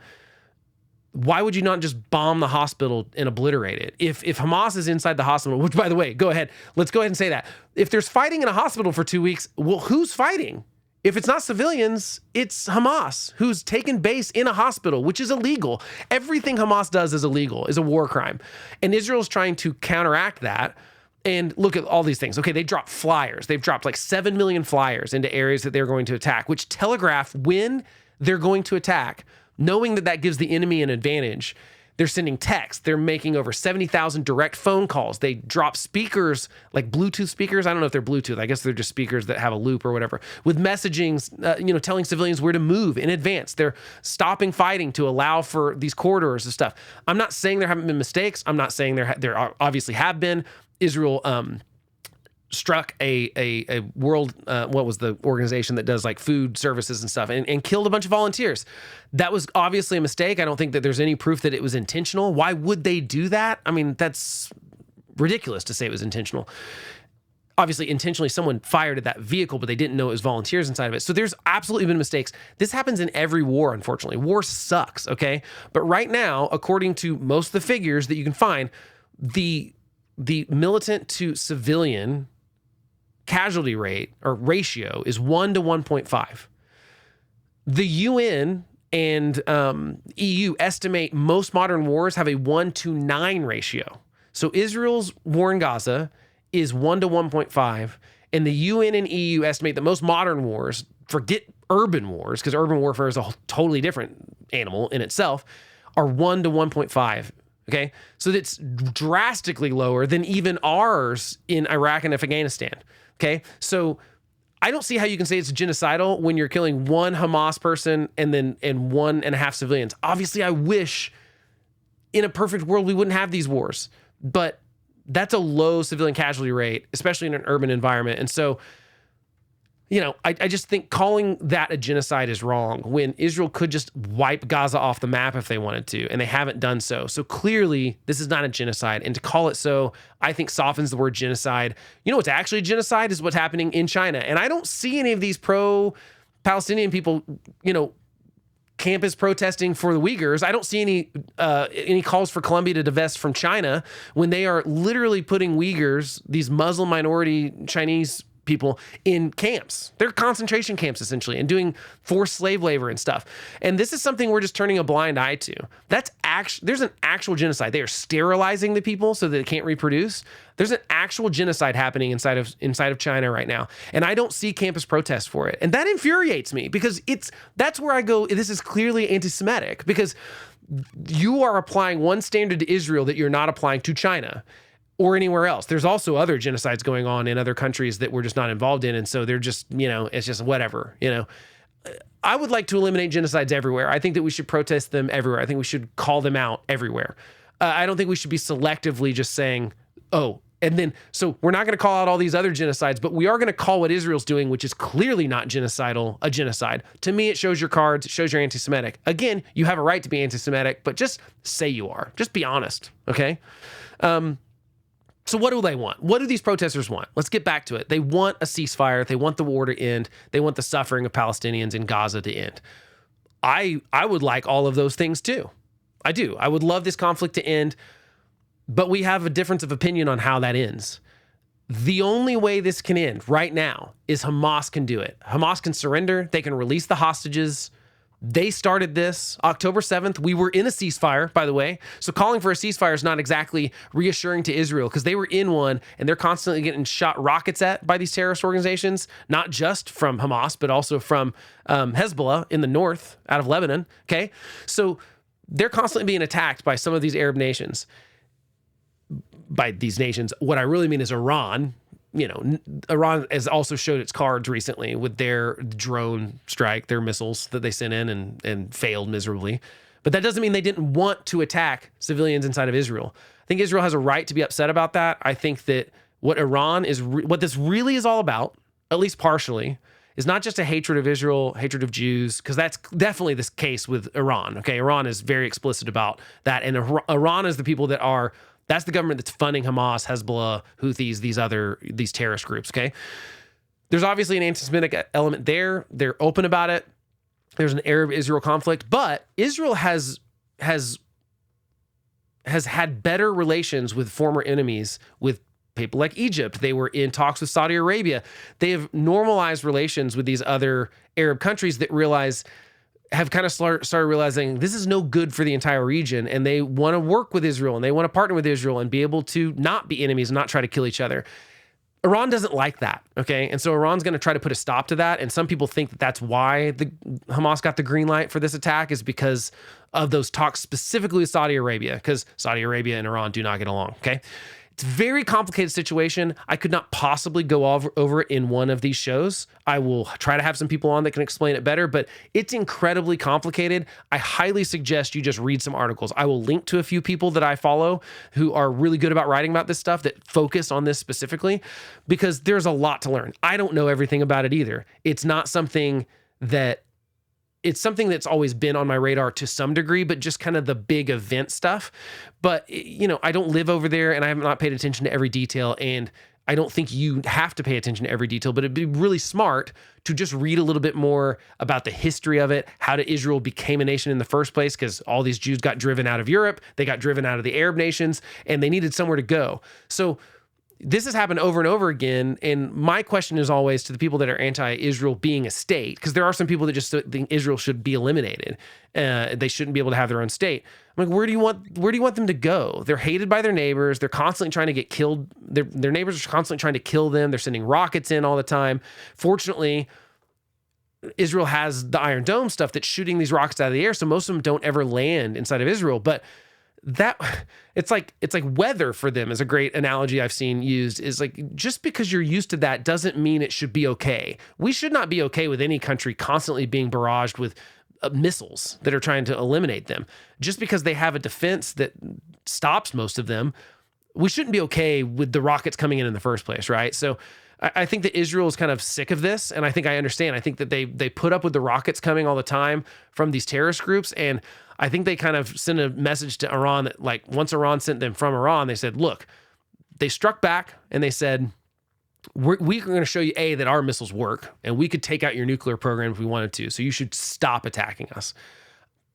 why would you not just bomb the hospital and obliterate it? If Hamas is inside the hospital, which, by the way, let's go ahead and say that. If there's fighting in a hospital for 2 weeks, well, who's fighting? If it's not civilians, it's Hamas, who's taken base in a hospital, which is illegal. Everything Hamas does is illegal, is a war crime. And Israel's trying to counteract that. And look at all these things. Okay, they dropped flyers. They've dropped like 7 million flyers into areas that they're going to attack, which telegraph when they're going to attack, knowing that gives the enemy an advantage. They're sending texts. They're making over 70,000 direct phone calls. They drop speakers, like Bluetooth speakers. I don't know if they're Bluetooth. I guess they're just speakers that have a loop or whatever, with messaging, telling civilians where to move in advance. They're stopping fighting to allow for these corridors and stuff. I'm not saying there haven't been mistakes. I'm not saying there obviously have been. Israel struck a world, what was the organization that does like food services and stuff, and killed a bunch of volunteers. That was obviously a mistake. I don't think that there's any proof that it was intentional. Why would they do that? I mean, that's ridiculous to say it was intentional. Obviously, intentionally, someone fired at that vehicle, but they didn't know it was volunteers inside of it. So there's absolutely been mistakes. This happens in every war, unfortunately. War sucks, okay? But right now, according to most of the figures that you can find, the militant to civilian casualty rate or ratio is 1 to 1.5. The UN and EU estimate most modern wars have a 1 to 9 ratio. So Israel's war in Gaza is 1 to 1.5, and the UN and EU estimate that most modern wars, forget urban wars, because urban warfare is a totally different animal in itself, are 1 to 1.5. Okay, so that's drastically lower than even ours in Iraq and Afghanistan. Okay, so I don't see how you can say it's genocidal when you're killing one Hamas person and 1.5 civilians. Obviously, I wish in a perfect world we wouldn't have these wars, but that's a low civilian casualty rate, especially in an urban environment. And so, I just think calling that a genocide is wrong when Israel could just wipe Gaza off the map if they wanted to, and they haven't done so. So clearly, this is not a genocide. And to call it so, I think softens the word genocide. You know what's actually a genocide is what's happening in China. And I don't see any of these pro-Palestinian people, campus protesting for the Uyghurs. I don't see any calls for Colombia to divest from China when they are literally putting Uyghurs, these Muslim minority Chinese people, in camps. They're concentration camps essentially, and doing forced slave labor and stuff. And this is something we're just turning a blind eye to. There's an actual genocide. They are sterilizing the people so that they can't reproduce. There's an actual genocide happening inside of China right now. And I don't see campus protests for it. And that infuriates me because that's where I go, this is clearly anti-Semitic, because you are applying one standard to Israel that you're not applying to China or anywhere else. There's also other genocides going on in other countries that we're just not involved in. And so they're just, it's just whatever, I would like to eliminate genocides everywhere. I think that we should protest them everywhere. I think we should call them out everywhere. I don't think we should be selectively just saying, so we're not going to call out all these other genocides, but we are going to call what Israel's doing, which is clearly not genocidal, a genocide. To me, it shows your cards, it shows you're anti-Semitic. Again, you have a right to be anti-Semitic, but just say you are. Just be honest, okay? So what do they want? What do these protesters want? Let's get back to it. They want a ceasefire. They want the war to end. They want the suffering of Palestinians in Gaza to end. I would like all of those things too. I do. I would love this conflict to end, but we have a difference of opinion on how that ends. The only way this can end right now is Hamas can do it. Hamas can surrender. They can release the hostages. They started this October 7th. We were in a ceasefire, by the way. So calling for a ceasefire is not exactly reassuring to Israel, because they were in one and they're constantly getting shot rockets at by these terrorist organizations, not just from Hamas, but also from Hezbollah in the north out of Lebanon. Okay. So they're constantly being attacked by some of these Arab nations. By these nations, what I really mean is Iran. Iran has also showed its cards recently with their drone strike, their missiles that they sent in and failed miserably. But that doesn't mean they didn't want to attack civilians inside of Israel. I think Israel has a right to be upset about that. I think that what this really is all about, at least partially, is not just a hatred of Israel, hatred of Jews, because that's definitely the case with Iran. Okay, Iran is very explicit about that. And Iran is the people that's the government that's funding Hamas, Hezbollah, Houthis, these terrorist groups, okay? There's obviously an anti-Semitic element there. They're open about it. There's an Arab-Israel conflict, but Israel has had better relations with former enemies, with people like Egypt. They were in talks with Saudi Arabia. They have normalized relations with these other Arab countries that have kind of started realizing this is no good for the entire region, and they want to work with Israel and they want to partner with Israel and be able to not be enemies and not try to kill each other. Iran doesn't like that, okay? And so Iran's going to try to put a stop to that. And some people think that that's why the Hamas got the green light for this attack, is because of those talks specifically with Saudi Arabia, because Saudi Arabia and Iran do not get along, okay? It's a very complicated situation. I could not possibly go over it in one of these shows. I will try to have some people on that can explain it better, but it's incredibly complicated. I highly suggest you just read some articles. I will link to a few people that I follow who are really good about writing about this stuff, that focus on this specifically, because there's a lot to learn. I don't know everything about it either. It's something that's always been on my radar to some degree, but just kind of the big event stuff. But, I don't live over there, and I have not paid attention to every detail. And I don't think you have to pay attention to every detail, but it'd be really smart to just read a little bit more about the history of it, how Israel became a nation in the first place, because all these Jews got driven out of Europe, they got driven out of the Arab nations, and they needed somewhere to go. So this has happened over and over again. And my question is always to the people that are anti-Israel being a state, because there are some people that just think Israel should be eliminated. They shouldn't be able to have their own state. I'm like, where do you want them to go? They're hated by their neighbors. They're constantly trying to get killed. Their neighbors are constantly trying to kill them. They're sending rockets in all the time. Fortunately, Israel has the Iron Dome stuff that's shooting these rockets out of the air, so most of them don't ever land inside of Israel. But it's like weather for them is a great analogy I've seen used, is like, just because you're used to that doesn't mean it should be okay. We should not be okay with any country constantly being barraged with missiles that are trying to eliminate them. Just because they have a defense that stops most of them, we shouldn't be okay with the rockets coming in the first place, right? So I think that Israel is kind of sick of this, and I think I understand. I think that they put up with the rockets coming all the time from these terrorist groups, and I think they kind of sent a message to Iran that, like, once Iran sent them from Iran, they said, look, they struck back and they said, we're going to show you, that our missiles work, and we could take out your nuclear program if we wanted to, so you should stop attacking us.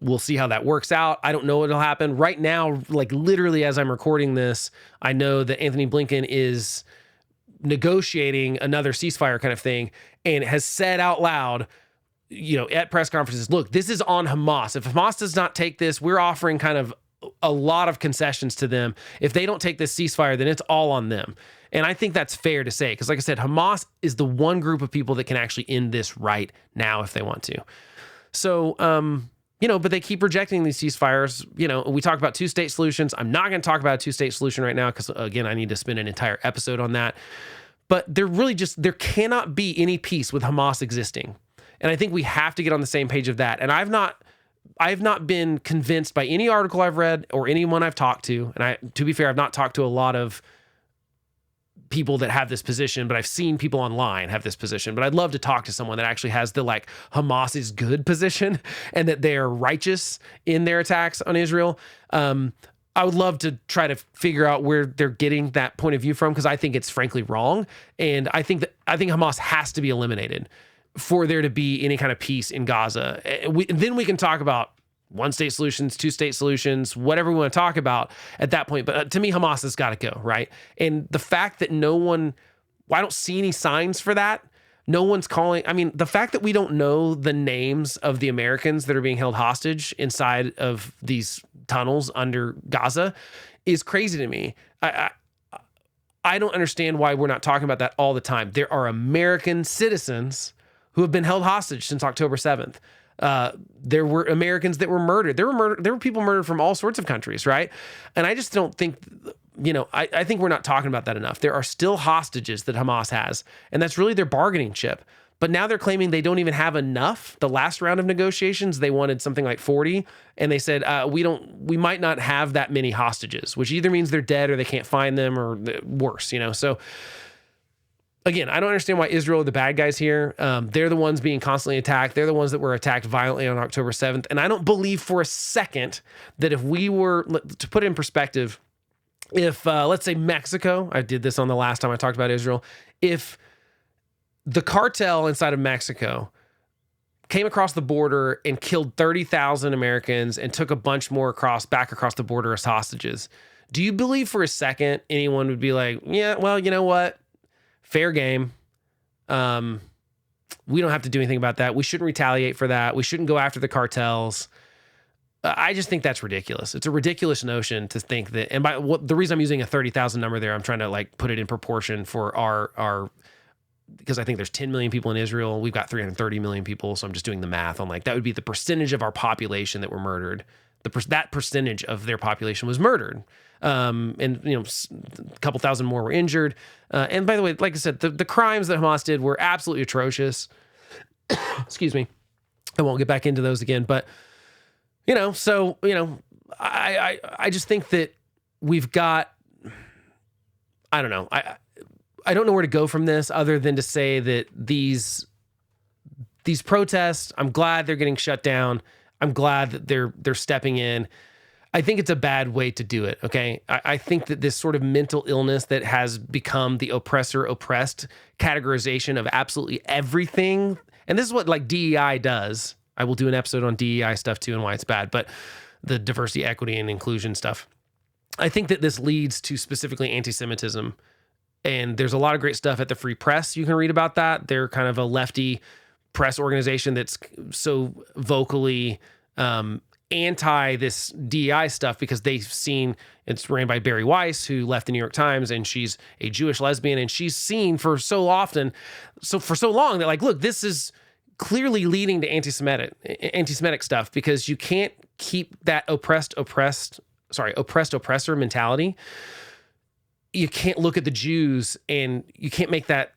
We'll see how that works out. I don't know what'll happen. Right now, like literally as I'm recording this, I know that Anthony Blinken is negotiating another ceasefire kind of thing, and has said out loud, at press conferences, look, this is on Hamas. If Hamas does not take this, we're offering kind of a lot of concessions to them. If they don't take this ceasefire, then it's all on them. And I think that's fair to say, because like I said, Hamas is the one group of people that can actually end this right now if they want to. So, but they keep rejecting these ceasefires. We talk about two-state solutions. I'm not going to talk about a two-state solution right now, because, again, I need to spend an entire episode on that. But there cannot be any peace with Hamas existing. And I think we have to get on the same page of that. And I've not been convinced by any article I've read or anyone I've talked to. And to be fair, I've not talked to a lot of people that have this position, but I've seen people online have this position. But I'd love to talk to someone that actually has the, like, Hamas is good position, and that they're righteous in their attacks on Israel. I would love to try to figure out where they're getting that point of view from, because I think it's frankly wrong. And I think Hamas has to be eliminated for there to be any kind of peace in Gaza. Then we can talk about one-state solutions, two-state solutions, whatever we want to talk about at that point. But to me, Hamas has got to go, right? And the fact that I don't see any signs for that. No one's calling. I mean, the fact that we don't know the names of the Americans that are being held hostage inside of these tunnels under Gaza is crazy to me. I don't understand why we're not talking about that all the time. There are American citizens who have been held hostage since October 7th. There were Americans that were murdered. There were people murdered from all sorts of countries, right? And I just don't think, I think we're not talking about that enough. There are still hostages that Hamas has, and that's really their bargaining chip. But now they're claiming they don't even have enough. The last round of negotiations, they wanted something like 40, and they said, we might not have that many hostages, which either means they're dead or they can't find them, or worse, So again, I don't understand why Israel are the bad guys here. They're the ones being constantly attacked. They're the ones that were attacked violently on October 7th. And I don't believe for a second that if we were, to put it in perspective, if, let's say Mexico, I did this on the last time I talked about Israel, if the cartel inside of Mexico came across the border and killed 30,000 Americans and took a bunch more back across the border as hostages, do you believe for a second anyone would be like, yeah, well, you know what? Fair game. We don't have to do anything about that. We shouldn't retaliate for that. We shouldn't go after the cartels. I just think that's ridiculous. It's a ridiculous notion to think that, and by the reason I'm using a 30,000 number there, I'm trying to like put it in proportion for our because I think there's 10 million people in Israel. We've got 330 million people. So I'm just doing the math on like, that would be the percentage of our population that were murdered. That percentage of their population was murdered. And, you know, a couple thousand more were injured. And by the way, like I said, the crimes that Hamas did were absolutely atrocious. Excuse me. I won't get back into those again, but you know, so, you know, I just think that we've got, I don't know. I don't know where to go from this other than to say that these protests, I'm glad they're getting shut down. I'm glad that they're stepping in. I think it's a bad way to do it, okay? I think that this sort of mental illness that has become the oppressor-oppressed categorization of absolutely everything, and this is what like DEI does. I will do an episode on DEI stuff too and why it's bad, but the diversity, equity, and inclusion stuff. I think that this leads to specifically anti-Semitism. And there's a lot of great stuff at the Free Press. You can read about that. They're kind of a lefty press organization that's so vocally anti this DEI stuff because they've seen, it's ran by Barry Weiss, who left the New York Times, and she's a Jewish lesbian, and she's seen for so long that like, look, this is clearly leading to anti-Semitic stuff because you can't keep that oppressor mentality. You can't look at the Jews and you can't make that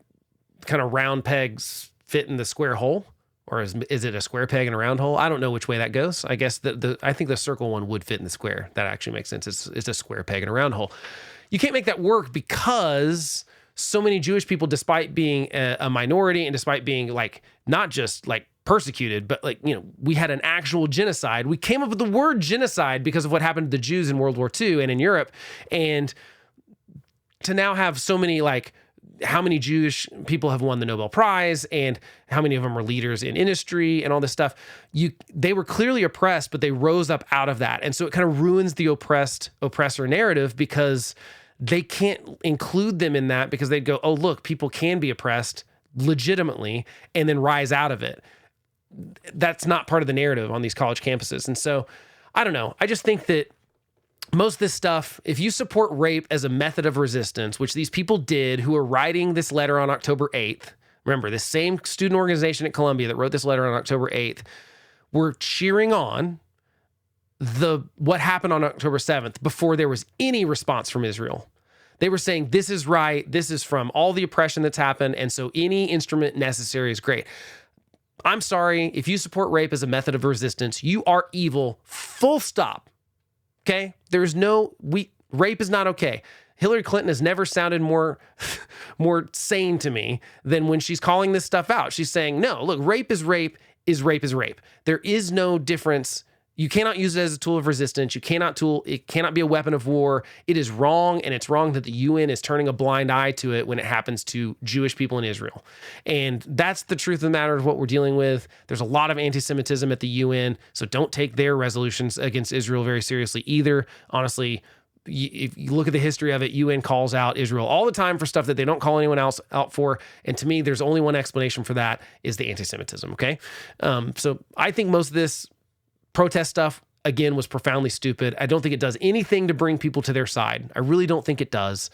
kind of round pegs fit in the square hole, or is it a square peg in a round hole? I don't know which way that goes. I guess I think the circle one would fit in the square. That actually makes sense. It's a square peg in a round hole. You can't make that work because so many Jewish people, despite being a minority and despite being like, not just like persecuted, but like, you know, we had an actual genocide. We came up with the word genocide because of what happened to the Jews in World War II and in Europe. And to now have so many, like, how many Jewish people have won the Nobel Prize and how many of them are leaders in industry and all this stuff. They were clearly oppressed, but they rose up out of that. And so it kind of ruins the oppressor narrative because they can't include them in that because they'd go, oh, look, people can be oppressed legitimately and then rise out of it. That's not part of the narrative on these college campuses. And so I don't know. I just think that most of this stuff, if you support rape as a method of resistance, which these people did who are writing this letter on October 8th, remember, this same student organization at Columbia that wrote this letter on October 8th, were cheering on what happened on October 7th before there was any response from Israel. They were saying, this is right, this is from all the oppression that's happened, and so any instrument necessary is great. I'm sorry, if you support rape as a method of resistance, you are evil, full stop. Okay? Rape is not okay. Hillary Clinton has never sounded more sane to me than when she's calling this stuff out. She's saying, no, look, rape is rape is rape is rape. There is no difference. You cannot use it as a tool of resistance. It cannot be a weapon of war. It is wrong, and it's wrong that the UN is turning a blind eye to it when it happens to Jewish people in Israel. And that's the truth of the matter of what we're dealing with. There's a lot of anti-Semitism at the UN, so don't take their resolutions against Israel very seriously either. Honestly, if you look at the history of it, UN calls out Israel all the time for stuff that they don't call anyone else out for. And to me, there's only one explanation for that is the anti-Semitism, okay? So I think most of this protest stuff, again, was profoundly stupid. I don't think it does anything to bring people to their side. I really don't think it does.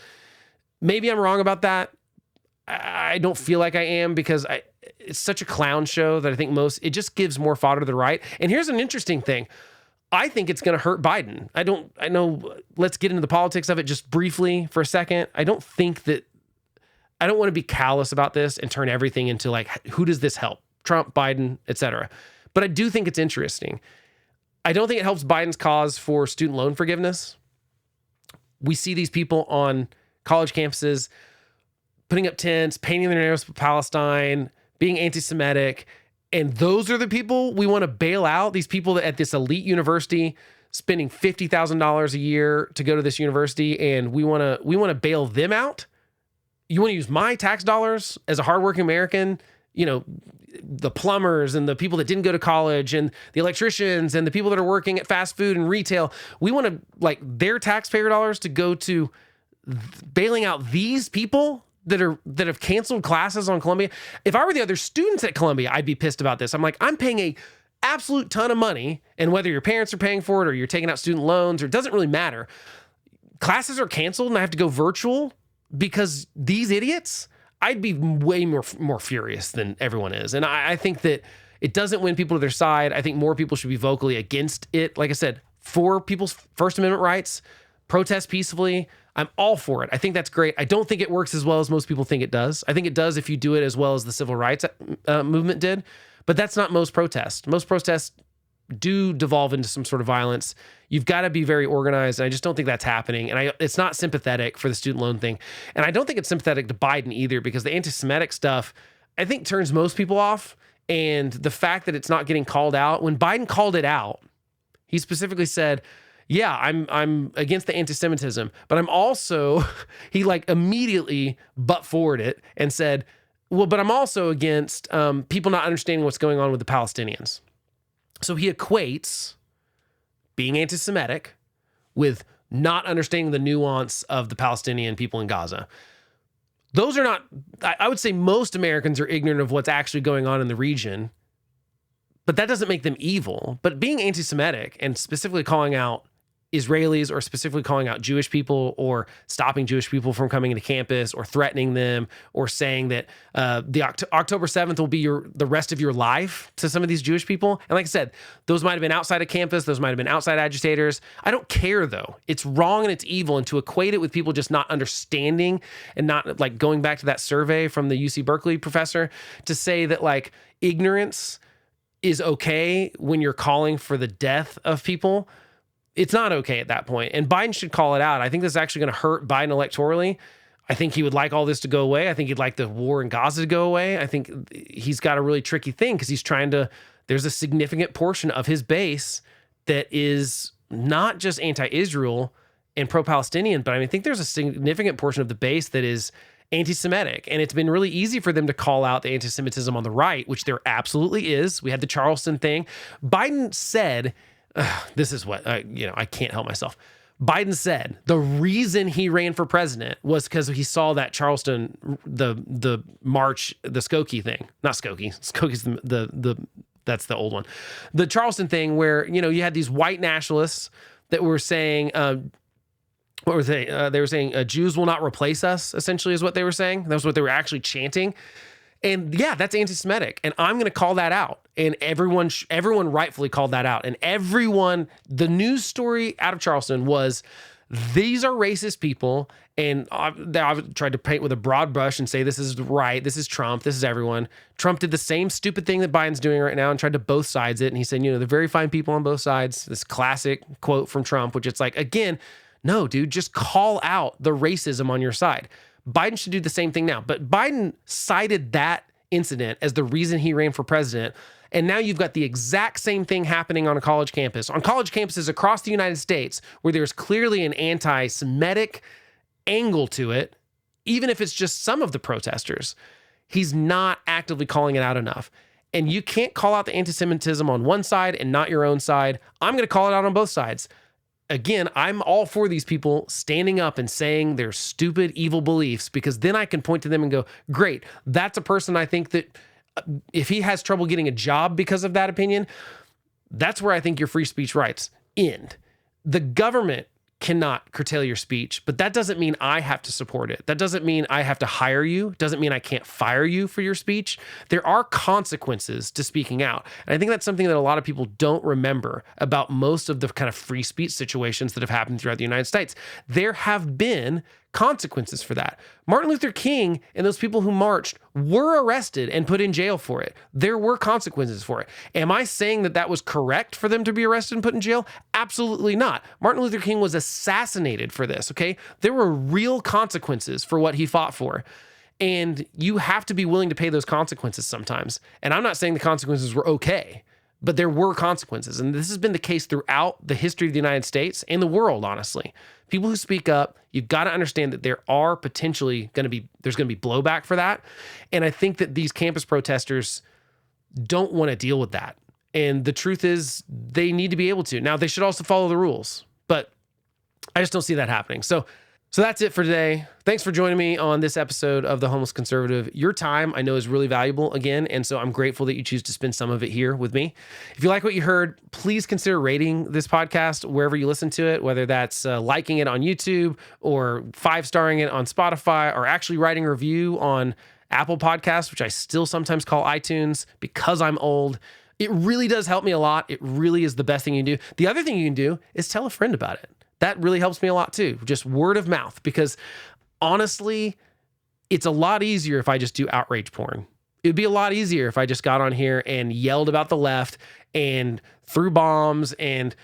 Maybe I'm wrong about that. I don't feel like I am because it's such a clown show that I think it just gives more fodder to the right. And here's an interesting thing. I think it's going to hurt Biden. I know, let's get into the politics of it just briefly for a second. I don't want to be callous about this and turn everything into like, who does this help? Trump, Biden, etc. But I do think it's interesting. I don't think it helps Biden's cause for student loan forgiveness. We see these people on college campuses putting up tents, painting their nails with Palestine, being anti-Semitic, and those are the people we want to bail out. These people that at this elite university spending $50,000 a year to go to this university, and we want to bail them out. You want to use my tax dollars as a hardworking American, you know, the plumbers and the people that didn't go to college and the electricians and the people that are working at fast food and retail. We want to like their taxpayer dollars to go to bailing out these people that have canceled classes on Columbia. If I were the other students at Columbia, I'd be pissed about this. I'm like, I'm paying a absolute ton of money, and whether your parents are paying for it or you're taking out student loans, or it doesn't really matter, classes are canceled and I have to go virtual because these idiots, I'd be way more furious than everyone is. And I think that it doesn't win people to their side. I think more people should be vocally against it. Like I said, for people's First Amendment rights, protest peacefully. I'm all for it. I think that's great. I don't think it works as well as most people think it does. I think it does if you do it as well as the civil rights movement did, but that's not most protests. Most protests do devolve into some sort of violence. You've got to be very organized, and I just don't think that's happening. And it's not sympathetic for the student loan thing. And I don't think it's sympathetic to Biden either, because the anti-Semitic stuff, I think, turns most people off. And the fact that it's not getting called out, when Biden called it out, he specifically said, yeah, I'm against the anti-Semitism, but I'm also, he like immediately butt forward it and said, well, but I'm also against people not understanding what's going on with the Palestinians. So he equates being anti-Semitic with not understanding the nuance of the Palestinian people in Gaza. Those are not, I would say most Americans are ignorant of what's actually going on in the region, but that doesn't make them evil. But being anti-Semitic and specifically calling out Israelis, or specifically calling out Jewish people, or stopping Jewish people from coming into campus, or threatening them, or saying that the October 7th will be the rest of your life to some of these Jewish people. And like I said, those might have been outside of campus. Those might have been outside agitators. I don't care, though. It's wrong and it's evil. And to equate it with people just not understanding and not like going back to that survey from the UC Berkeley professor to say that like ignorance is okay when you're calling for the death of people, it's not okay at that point. And Biden should call it out. I think this is actually going to hurt Biden electorally. I think he would like all this to go away. I think he'd like the war in Gaza to go away. I think he's got a really tricky thing because he's trying to, there's a significant portion of his base that is not just anti-Israel and pro-Palestinian, but I think there's a significant portion of the base that is anti-Semitic. And it's been really easy for them to call out the anti-Semitism on the right, which there absolutely is. We had the Charleston thing. Biden said, this is what, I can't help myself. Biden said the reason he ran for president was because he saw that Charleston, the march, the Skokie thing, not Skokie. Skokie's that's the old one. The Charleston thing where, you had these white nationalists that were saying, what were they? They were saying Jews will not replace us, essentially is what they were saying. That was what they were actually chanting. And yeah, that's anti-Semitic. And I'm going to call that out. And everyone rightfully called that out. And the news story out of Charleston was, these are racist people. And I've tried to paint with a broad brush and say, this is right. This is Trump. This is everyone. Trump did the same stupid thing that Biden's doing right now and tried to both sides it. And he said, they're very fine people on both sides. This classic quote from Trump, which it's like, again, no, dude, just call out the racism on your side. Biden should do the same thing now. But Biden cited that incident as the reason he ran for president. And now you've got the exact same thing happening on a college campus. On college campuses across the United States, where there's clearly an anti-Semitic angle to it, even if it's just some of the protesters, he's not actively calling it out enough. And you can't call out the anti-Semitism on one side and not your own side. I'm going to call it out on both sides. Again, I'm all for these people standing up and saying their stupid, evil beliefs, because then I can point to them and go, great, that's a person I think that if he has trouble getting a job because of that opinion, that's where I think your free speech rights end. The government cannot curtail your speech, but that doesn't mean I have to support it. That doesn't mean I have to hire you. It doesn't mean I can't fire you for your speech. There are consequences to speaking out. And I think that's something that a lot of people don't remember about most of the kind of free speech situations that have happened throughout the United States. There have been consequences for that. Martin Luther King and those people who marched were arrested and put in jail for it. There were consequences for it. Am I saying that that was correct for them to be arrested and put in jail? Absolutely not. Martin Luther King was assassinated for this, okay? There were real consequences for what he fought for. And you have to be willing to pay those consequences sometimes. And I'm not saying the consequences were okay, but there were consequences. And this has been the case throughout the history of the United States and the world, honestly. People who speak up, you've got to understand that there are potentially there's going to be blowback for that. And I think that these campus protesters don't want to deal with that. And the truth is they need to be able to. Now, they should also follow the rules, but I just don't see that happening. So So that's it for today. Thanks for joining me on this episode of The Homeless Conservative. Your time I know is really valuable again, and so I'm grateful that you choose to spend some of it here with me. If you like what you heard, please consider rating this podcast wherever you listen to it, whether that's liking it on YouTube or 5-starring it on Spotify or actually writing a review on Apple Podcasts, which I still sometimes call iTunes because I'm old. It really does help me a lot. It really is the best thing you can do. The other thing you can do is tell a friend about it. That really helps me a lot too. Just word of mouth, because honestly, it's a lot easier if I just do outrage porn. It'd be a lot easier if I just got on here and yelled about the left and threw bombs and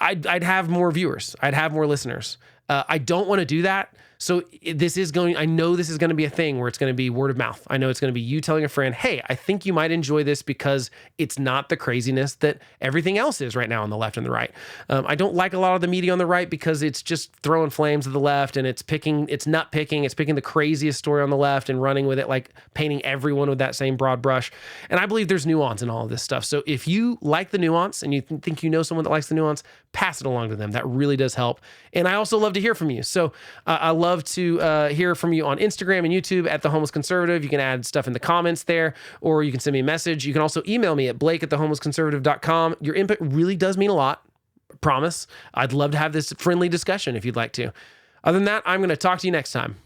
I'd have more viewers. I'd have more listeners. I don't want to do that. So I know this is going to be a thing where it's going to be word of mouth. I know it's going to be you telling a friend, hey, I think you might enjoy this because it's not the craziness that everything else is right now on the left and the right. I don't like a lot of the media on the right because it's just throwing flames at the left and it's picking the craziest story on the left and running with it, like painting everyone with that same broad brush. And I believe there's nuance in all of this stuff. So if you like the nuance and you think you know someone that likes the nuance, pass it along to them. That really does help. And I also love to hear from you. So I love to hear from you on Instagram and YouTube at The Homeless Conservative. You can add stuff in the comments there, or you can send me a message. You can also email me at blake@thehomelessconservative.com. Your input really does mean a lot. I promise. I'd love to have this friendly discussion if you'd like to. Other than that, I'm going to talk to you next time.